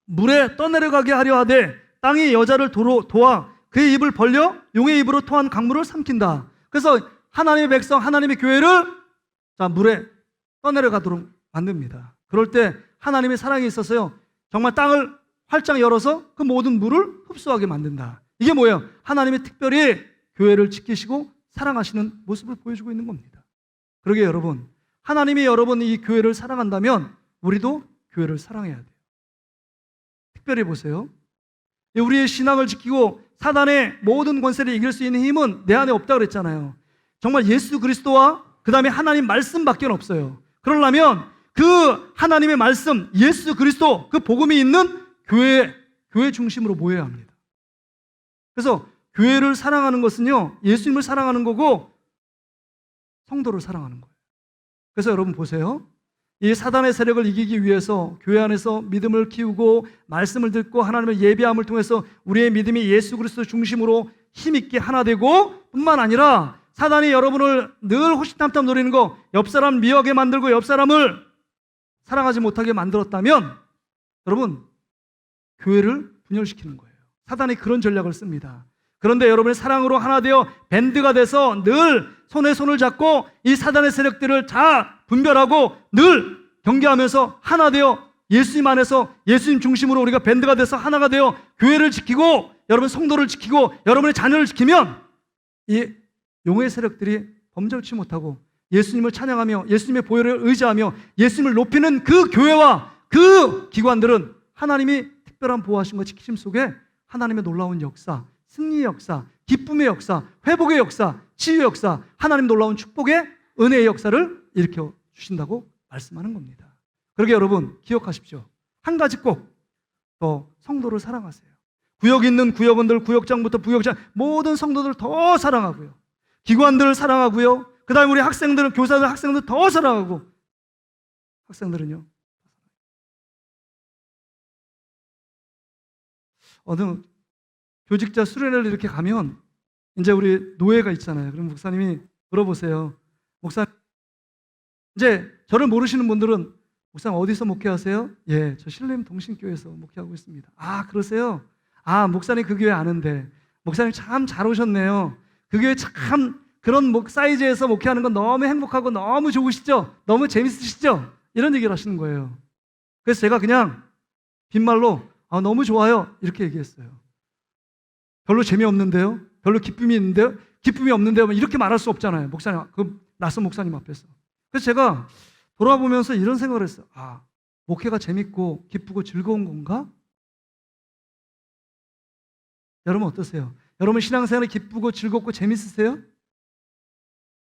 Speaker 1: 물에 떠내려가게 하려 하되 땅이 여자를 도와 그의 입을 벌려 용의 입으로 토한 강물을 삼킨다. 그래서 하나님의 백성 하나님의 교회를 물에 떠내려가도록 만듭니다. 그럴 때 하나님의 사랑이 있어서요 정말 땅을 활짝 열어서 그 모든 물을 흡수하게 만든다. 이게 뭐예요? 하나님이 특별히 교회를 지키시고 사랑하시는 모습을 보여주고 있는 겁니다. 그러게 여러분 하나님이 여러분 이 교회를 사랑한다면 우리도 교회를 사랑해야 돼요. 특별히 보세요. 우리의 신앙을 지키고 사단의 모든 권세를 이길 수 있는 힘은 내 안에 없다고 그랬잖아요. 정말 예수 그리스도와 그 다음에 하나님 말씀밖에 없어요. 그러려면 그 하나님의 말씀 예수 그리스도 그 복음이 있는 교회 중심으로 모여야 합니다. 그래서 교회를 사랑하는 것은요 예수님을 사랑하는 거고 성도를 사랑하는 거예요. 그래서 여러분 보세요. 이 사단의 세력을 이기기 위해서 교회 안에서 믿음을 키우고 말씀을 듣고 하나님의 예배함을 통해서 우리의 믿음이 예수 그리스도 중심으로 힘있게 하나 되고 뿐만 아니라 사단이 여러분을 늘 호시탐탐 노리는 거 옆 사람 미워하게 만들고 옆 사람을 사랑하지 못하게 만들었다면 여러분 교회를 분열시키는 거예요. 사단이 그런 전략을 씁니다. 그런데 여러분의 사랑으로 하나 되어 밴드가 돼서 늘 손에 손을 잡고 이 사단의 세력들을 다 분별하고 늘 경계하면서 하나 되어 예수님 안에서 예수님 중심으로 우리가 밴드가 돼서 하나가 되어 교회를 지키고 여러분 성도를 지키고 여러분의 자녀를 지키면 이 용의 세력들이 범절치 못하고 예수님을 찬양하며 예수님의 보혈을 의지하며 예수님을 높이는 그 교회와 그 기관들은 하나님이 특별한 보호하심과 지키심 속에 하나님의 놀라운 역사, 승리의 역사, 기쁨의 역사, 회복의 역사, 치유의 역사, 하나님 놀라운 축복의 은혜의 역사를 일으켜 주신다고 말씀하는 겁니다. 그러게 여러분 기억하십시오. 한 가지 꼭 더 성도를 사랑하세요. 구역 있는 구역원들, 구역장부터 부역장 모든 성도들 더 사랑하고요. 기관들을 사랑하고요. 그 다음에 우리 학생들은 교사들, 학생들 더 사랑하고 학생들은요. 어느 교직자 수련회를 이렇게 가면 이제 우리 노예가 있잖아요. 그럼 목사님이 물어보세요. 목사님, 이제 저를 모르시는 분들은 목사님 어디서 목회하세요? 예, 저 신림 동신교회에서 목회하고 있습니다. 아, 그러세요? 아, 목사님 그 교회 아는데. 목사님 참 잘 오셨네요. 그 교회 참 그런 사이즈에서 목회하는 건 너무 행복하고 너무 좋으시죠? 너무 재밌으시죠? 이런 얘기를 하시는 거예요. 그래서 제가 그냥 빈말로 너무 좋아요 이렇게 얘기했어요. 별로 재미없는데요? 별로 기쁨이 있는데요? 기쁨이 없는데요? 이렇게 말할 수 없잖아요. 목사님, 그 낯선 목사님 앞에서. 그래서 제가 돌아보면서 이런 생각을 했어요. 아, 목회가 재밌고 기쁘고 즐거운 건가? 여러분 어떠세요? 여러분 신앙생활이 기쁘고 즐겁고 재밌으세요?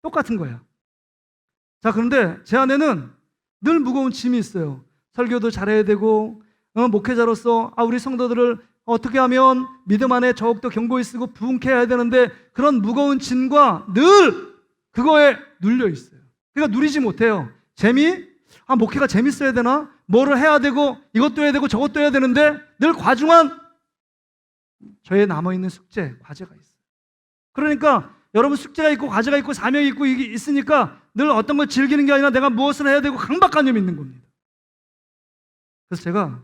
Speaker 1: 똑같은 거예요. 자, 그런데 제 안에는 늘 무거운 짐이 있어요. 설교도 잘해야 되고 목회자로서 우리 성도들을 어떻게 하면 믿음 안에 더욱더 견고히 쓰고 부흥케 해야 되는데 그런 무거운 짐과 늘 그거에 눌려 있어요. 그러니까 누리지 못해요. 목회가 재밌어야 되나? 뭐를 해야 되고 이것도 해야 되고 저것도 해야 되는데 늘 과중한 저의 남아있는 숙제, 과제가 있어요. 그러니까 여러분 숙제가 있고 과제가 있고 사명이 있고 이게 있으니까 늘 어떤 걸 즐기는 게 아니라 내가 무엇을 해야 되고 강박관념이 있는 겁니다. 그래서 제가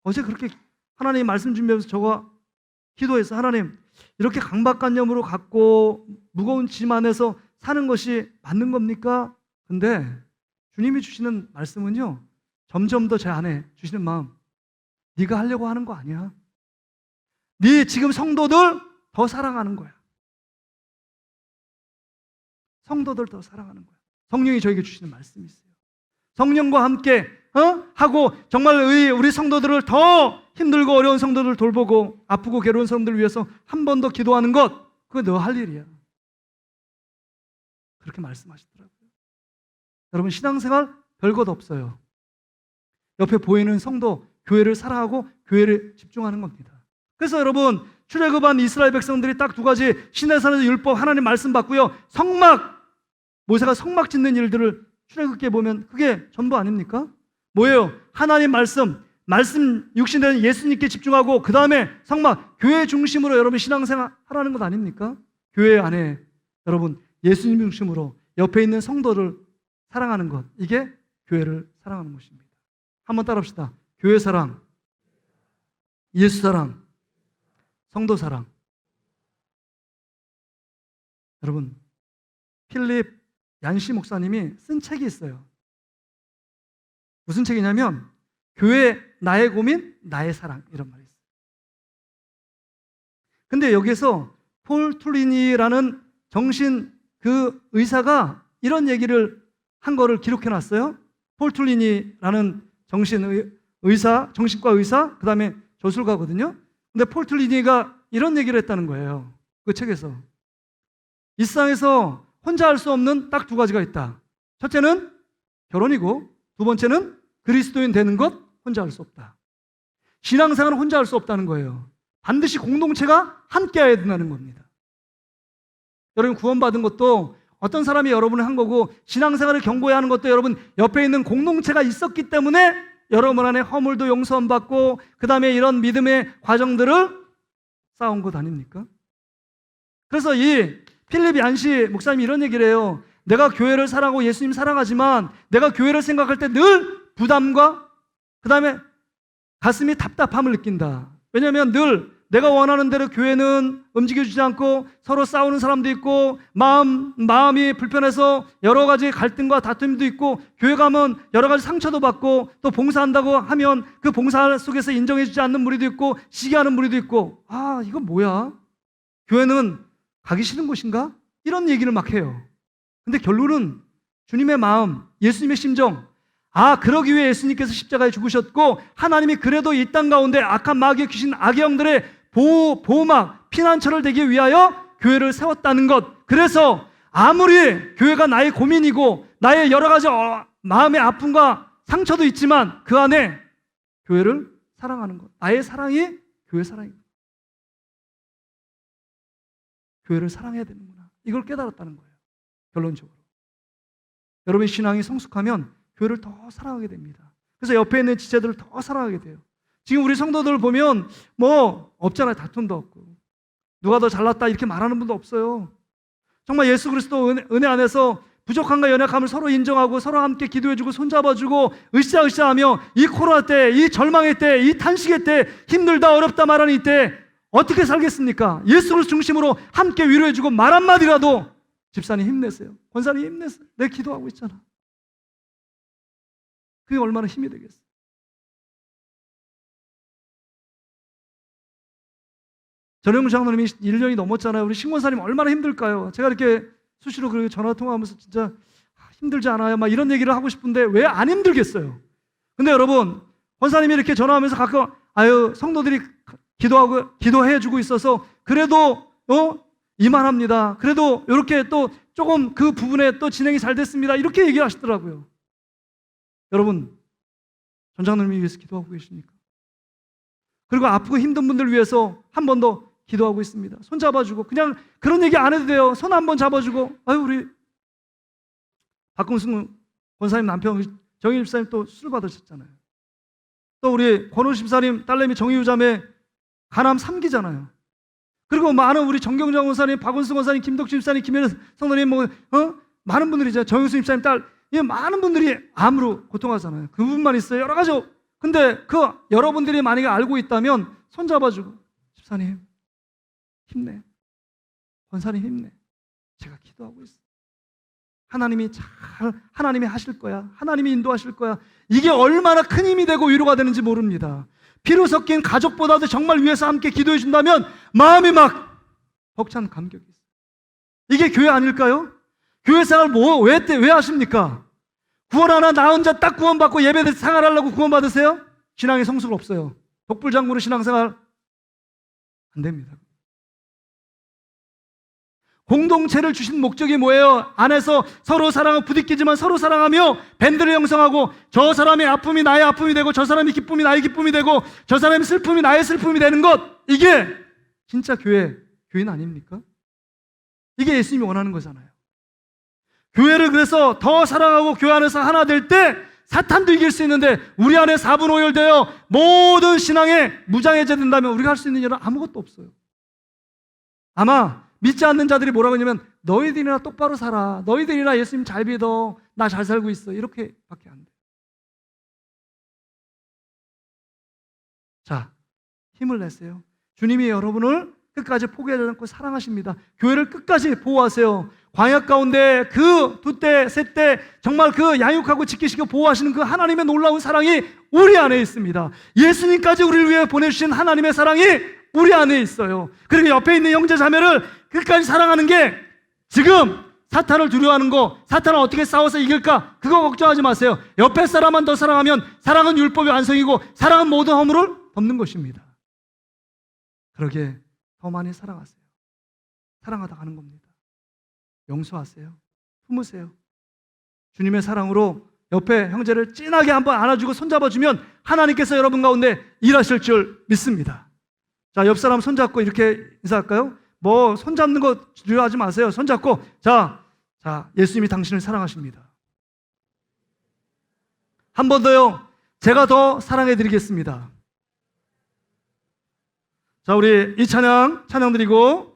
Speaker 1: 어제 그렇게 하나님 말씀 준비하면서 저가 기도해서 하나님 이렇게 강박관념으로 갖고 무거운 짐 안에서 사는 것이 맞는 겁니까? 근데 주님이 주시는 말씀은요 점점 더 제 안에 주시는 마음, 네가 하려고 하는 거 아니야. 네 지금 성도들 더 사랑하는 거야. 성도들 더 사랑하는 거야. 성령이 저에게 주시는 말씀이 있어요. 성령과 함께 하고 정말 우리 성도들을 더 힘들고 어려운 성도들을 돌보고 아프고 괴로운 성도들을 위해서 한 번 더 기도하는 것, 그거 너 할 일이야. 그렇게 말씀하시더라고요. 여러분 신앙생활 별것 없어요. 옆에 보이는 성도, 교회를 사랑하고 교회를 집중하는 겁니다. 그래서 여러분 출애굽한 이스라엘 백성들이 딱 두 가지 시내산에서 율법 하나님 말씀 받고요 모세가 성막 짓는 일들을 출애굽기에 보면 그게 전부 아닙니까? 뭐예요? 하나님 말씀 육신된 예수님께 집중하고 그 다음에 성막 교회 중심으로 여러분 신앙생활 하라는 것 아닙니까? 교회 안에 여러분 예수님 중심으로 옆에 있는 성도를 사랑하는 것, 이게 교회를 사랑하는 것입니다. 한번 따라합시다. 교회 사랑, 예수 사랑, 성도 사랑. 여러분 필립 얀시 목사님이 쓴 책이 있어요. 무슨 책이냐면 교회 나의 고민 나의 사랑, 이런 말이 있어요. 근데 여기서 폴 툴리니라는 정신 그 의사가 이런 얘기를 한 거를 기록해 놨어요. 폴 툴리니라는 정신과 의사, 그 다음에 저술가거든요. 근데 폴 툴리니가 이런 얘기를 했다는 거예요. 그 책에서. 이 세상에서 혼자 할 수 없는 딱 두 가지가 있다. 첫째는 결혼이고 두 번째는 그리스도인 되는 것, 혼자 할 수 없다. 신앙생활은 혼자 할 수 없다는 거예요. 반드시 공동체가 함께 해야 된다는 겁니다. 여러분 구원받은 것도 어떤 사람이 여러분을 한 거고 신앙생활을 견고히 하는 것도 여러분 옆에 있는 공동체가 있었기 때문에 여러분 안에 허물도 용서함 받고 그 다음에 이런 믿음의 과정들을 쌓아온 것 아닙니까? 그래서 이 필립 얀시 목사님이 이런 얘기를 해요. 내가 교회를 사랑하고 예수님 사랑하지만 내가 교회를 생각할 때 늘 부담과 그 다음에 가슴이 답답함을 느낀다. 왜냐하면 늘 내가 원하는 대로 교회는 움직여주지 않고 서로 싸우는 사람도 있고 마음이 불편해서 여러 가지 갈등과 다툼도 있고 교회 가면 여러 가지 상처도 받고 또 봉사한다고 하면 그 봉사 속에서 인정해주지 않는 무리도 있고 시기하는 무리도 있고 이거 뭐야? 교회는 가기 싫은 곳인가? 이런 얘기를 막 해요. 근데 결론은 주님의 마음, 예수님의 심정, 그러기 위해 예수님께서 십자가에 죽으셨고 하나님이 그래도 이 땅 가운데 악한 마귀의 귀신 악의 영들의 보호막, 피난처를 되기 위하여 교회를 세웠다는 것. 그래서 아무리 교회가 나의 고민이고 나의 여러 가지 마음의 아픔과 상처도 있지만 그 안에 교회를 사랑하는 것. 나의 사랑이 교회 사랑입니다. 교회를 사랑해야 되는구나. 이걸 깨달았다는 거예요. 결론적으로. 여러분의 신앙이 성숙하면 교회를 더 사랑하게 됩니다. 그래서 옆에 있는 지체들을 더 사랑하게 돼요. 지금 우리 성도들 보면 없잖아요. 다툼도 없고 누가 더 잘났다 이렇게 말하는 분도 없어요. 정말 예수 그리스도 은혜 안에서 부족함과 연약함을 서로 인정하고 서로 함께 기도해주고 손잡아주고 으쌰으쌰하며 이 코로나 때, 이 절망의 때, 이 탄식의 때, 힘들다 어렵다 말하는 이때 어떻게 살겠습니까? 예수를 중심으로 함께 위로해주고 말 한마디라도 집사님 힘내세요, 권사님 힘내세요, 내 기도하고 있잖아. 그게 얼마나 힘이 되겠어요. 전영무 장로님이 1년이 넘었잖아요. 우리 신권사님 얼마나 힘들까요? 제가 이렇게 수시로 그렇게 전화 통화하면서 진짜 힘들지 않아요? 막 이런 얘기를 하고 싶은데 왜 안 힘들겠어요? 근데 여러분, 권사님이 이렇게 전화하면서 가끔 성도들이 기도해 주고 있어서 그래도 이만합니다. 그래도 이렇게 또 조금 그 부분에 또 진행이 잘 됐습니다. 이렇게 얘기하시더라고요. 여러분, 전 장로님이 위해서 기도하고 계십니까? 그리고 아프고 힘든 분들 위해서 한 번 더 기도하고 있습니다. 손 잡아주고, 그냥 그런 얘기 안 해도 돼요. 손 한 번 잡아주고, 우리 박금승 권사님 남편 정희 집사님 또 술 받으셨잖아요. 또 우리 권호 집사님 딸내미 정희우 자매 간암 3기잖아요. 그리고 많은 우리 정경장 권사님, 박은승 권사님, 김덕주 집사님, 김현우 성도님 많은 분들이죠. 정영수 집사님 딸, 많은 분들이 암으로 고통하잖아요. 그분만 있어요. 여러 가지. 근데 여러분들이 만약에 알고 있다면 손 잡아주고, 집사님 힘내, 권사님 힘내, 제가 기도하고 있어. 하나님이 하실 거야. 하나님이 인도하실 거야. 이게 얼마나 큰 힘이 되고 위로가 되는지 모릅니다. 피로 섞인 가족보다도 정말 위해서 함께 기도해 준다면 마음이 막 벅찬 감격이 있어요. 이게 교회 아닐까요? 교회 생활 왜 하십니까? 구원 하나 나 혼자 딱 구원받고 예배 생활하려고 구원받으세요? 신앙의 성수가 없어요. 독불장구로 신앙생활 안 됩니다. 공동체를 주신 목적이 뭐예요? 안에서 서로 사랑하고 부딪히지만 서로 사랑하며 밴드를 형성하고, 저 사람의 아픔이 나의 아픔이 되고 저 사람의 기쁨이 나의 기쁨이 되고 저 사람의 슬픔이 나의 슬픔이 되는 것, 이게 진짜 교인 아닙니까? 이게 예수님이 원하는 거잖아요. 교회를 그래서 더 사랑하고 교회 안에서 하나 될 때 사탄도 이길 수 있는데, 우리 안에 4분 5열 되어 모든 신앙에 무장해제 된다면 우리가 할 수 있는 일은 아무것도 없어요. 아마 믿지 않는 자들이 뭐라고 하냐면, 너희들이나 똑바로 살아, 너희들이나 예수님 잘 믿어, 나 잘 살고 있어, 이렇게 밖에 안 돼. 자, 힘을 내세요. 주님이 여러분을 끝까지 포기하지 않고 사랑하십니다. 교회를 끝까지 보호하세요. 광야 가운데 그 2때, 3때 정말 그 양육하고 지키시고 보호하시는 그 하나님의 놀라운 사랑이 우리 안에 있습니다. 예수님까지 우리를 위해 보내주신 하나님의 사랑이 우리 안에 있어요. 그리고 옆에 있는 형제 자매를 끝까지 사랑하는 게, 지금 사탄을 두려워하는 거, 사탄을 어떻게 싸워서 이길까, 그거 걱정하지 마세요. 옆에 사람만 더 사랑하면 사랑은 율법의 완성이고 사랑은 모든 허물을 덮는 것입니다. 그러기에 더 많이 사랑하세요. 사랑하다 가는 겁니다. 용서하세요. 품으세요. 주님의 사랑으로 옆에 형제를 진하게 한번 안아주고 손잡아주면 하나님께서 여러분 가운데 일하실 줄 믿습니다. 자, 옆 사람 손잡고 이렇게 인사할까요? 손잡는 거 두려워하지 마세요. 손잡고, 자, 예수님이 당신을 사랑하십니다. 한 번 더요. 제가 더 사랑해 드리겠습니다. 자, 우리 이 찬양 드리고